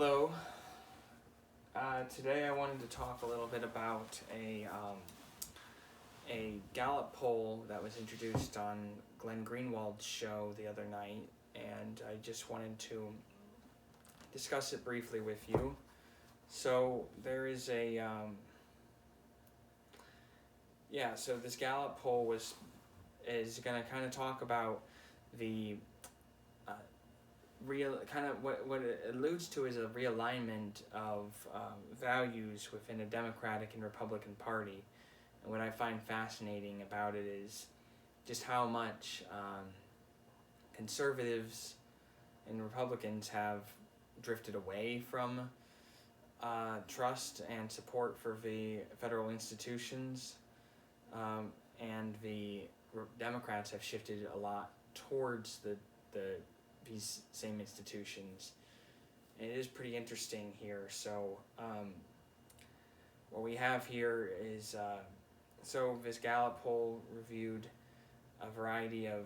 Hello. Today I wanted to talk a little bit about a Gallup poll that was introduced on Glenn Greenwald's show the other night, and I just wanted to discuss it briefly with you. So there is so this Gallup poll is going to kind of talk about the what it alludes to is a realignment of values within a Democratic and Republican Party. And what I find fascinating about it is just how much conservatives and Republicans have drifted away from trust and support for the federal institutions, and the Democrats have shifted a lot towards these same institutions. And it is pretty interesting here. So what we have here is this Gallup poll reviewed a variety of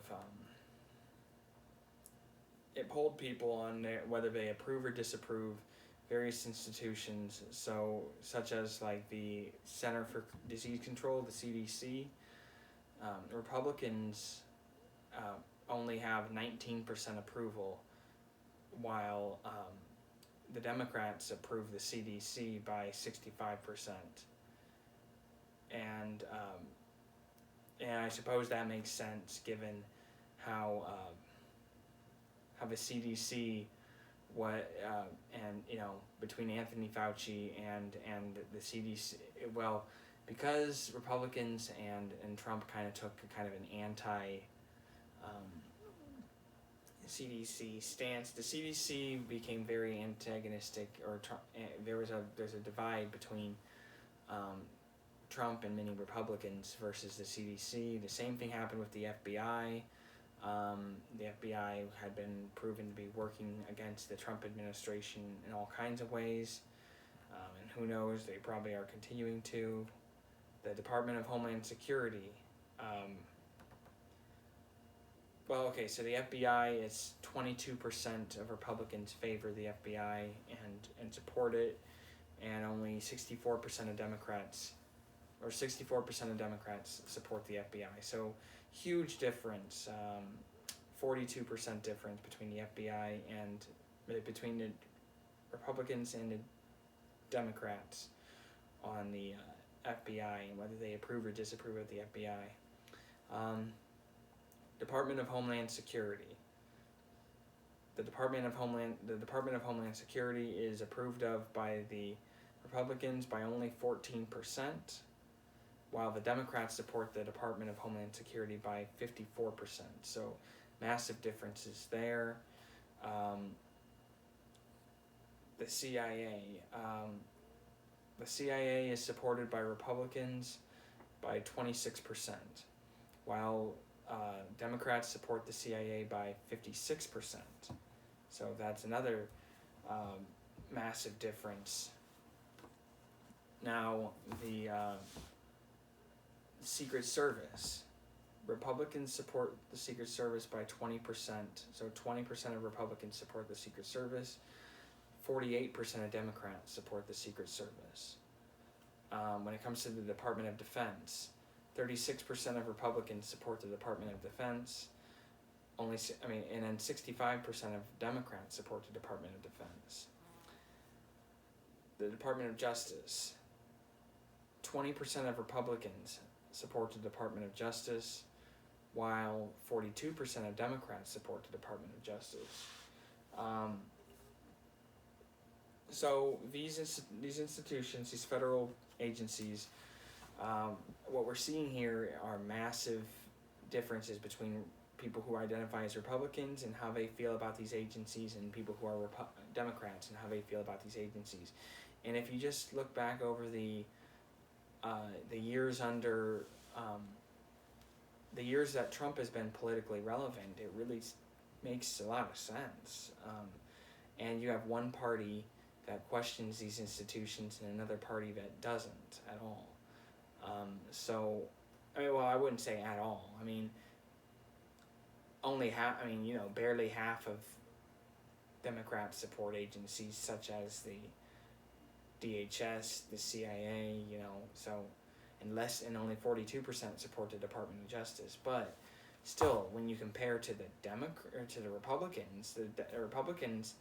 it polled people on whether they approve or disapprove various institutions, such as like the Center for Disease Control, the CDC. Republicans only have 19% approval, while the Democrats approve the CDC by 65%. And I suppose that makes sense given how the CDC between Anthony Fauci and the CDC, because Republicans and Trump kind of took kind of an anti CDC stance. The CDC became very antagonistic, there's a divide between Trump and many Republicans versus the CDC. The same thing happened with the FBI. The FBI had been proven to be working against the Trump administration in all kinds of ways, and who knows, they probably are continuing to. The Department of Homeland Security. So the FBI, it's 22% of Republicans favor the FBI and support it, and only 64% of Democrats support the FBI. So huge difference, 42% difference between the FBI and between the Republicans and the Democrats on the FBI and whether they approve or disapprove of the FBI. Department of Homeland Security. The Department of Homeland Security is approved of by the Republicans by only 14%, while the Democrats support the Department of Homeland Security by 54%. So massive differences there. The CIA. The CIA is supported by Republicans by 26%, while Democrats support the CIA by 56%. So that's another massive difference. Now, the Secret Service. Republicans support the Secret Service by 20%. So 20% of Republicans support the Secret Service. 48% of Democrats support the Secret Service. When it comes to the Department of Defense, 36% of Republicans support the Department of Defense. And then 65% of Democrats support the Department of Defense. The Department of Justice, 20% of Republicans support the Department of Justice, while 42% of Democrats support the Department of Justice. So these institutions, these federal agencies, what we're seeing here are massive differences between people who identify as Republicans and how they feel about these agencies, and people who are Democrats and how they feel about these agencies. And if you just look back over the years the years that Trump has been politically relevant, it really makes a lot of sense. And you have one party that questions these institutions and another party that doesn't at all. I wouldn't say at all. Barely half of Democrat support agencies such as the DHS, the CIA, and only 42% support the Department of Justice. But still, when you compare to the Republicans, the Republicans,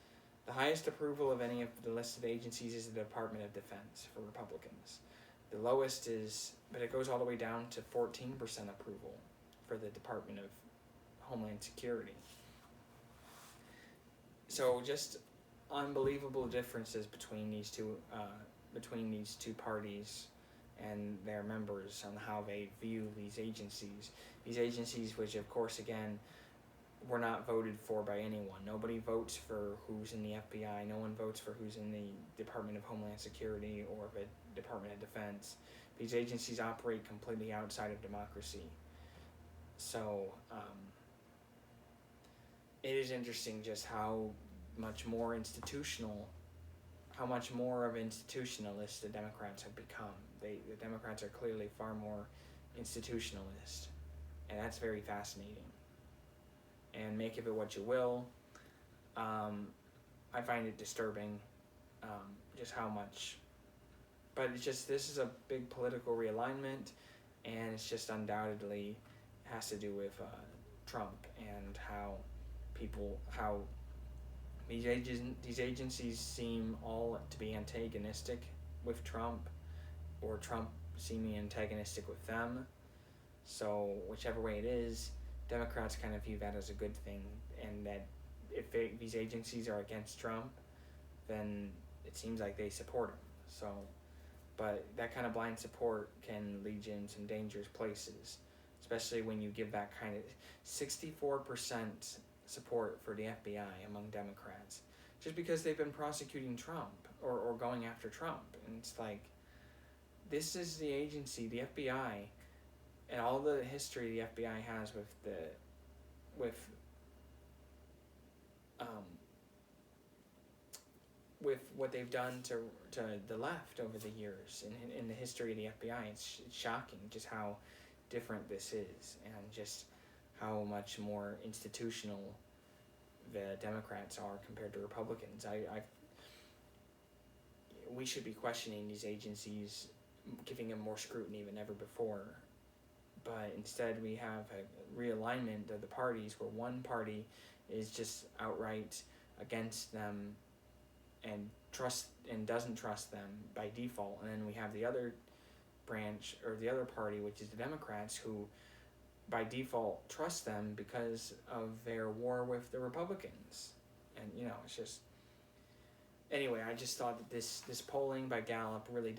the highest approval of any of the listed agencies is the Department of Defense for Republicans. The lowest but it goes all the way down to 14% approval for the Department of Homeland Security. So just unbelievable differences between these two parties and their members on how they view these agencies. These agencies, which of course again were not voted for by anyone. Nobody votes for who's in the FBI. No one votes for who's in the Department of Homeland Security or the Department of Defense. These agencies operate completely outside of democracy. So it is interesting just how much more of institutionalist the Democrats have become. The Democrats are clearly far more institutionalist, and that's very fascinating. And make of it what you will. I find it disturbing, just how much. But it's just, this is a big political realignment, and it's just undoubtedly has to do with Trump and how these agencies seem all to be antagonistic with Trump, or Trump seeming antagonistic with them. So whichever way it is, Democrats kind of view that as a good thing, and that if these agencies are against Trump, then it seems like they support him. So, but that kind of blind support can lead you in some dangerous places, especially when you give that kind of 64% support for the FBI among Democrats, just because they've been prosecuting Trump or going after Trump. And it's like, this is the agency, the FBI, and all the history the FBI has with what they've done to the left over the years in the history of the FBI. It's shocking just how different this is, and just how much more institutional the Democrats are compared to Republicans. We should be questioning these agencies, giving them more scrutiny than ever before. But instead we have a realignment of the parties, where one party is just outright against them and doesn't trust them by default, and then we have the other branch, or the other party, which is the Democrats, who by default trust them because of their war with the Republicans. And it's just, anyway, I just thought that this polling by Gallup really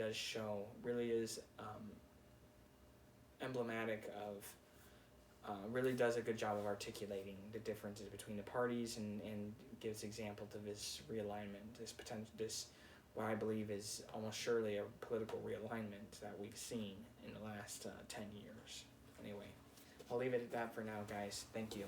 is emblematic of, really does a good job of articulating the differences between the parties, and gives example to this realignment, this what I believe is almost surely a political realignment that we've seen in the last 10 years. Anyway, I'll leave it at that for now, guys. Thank you.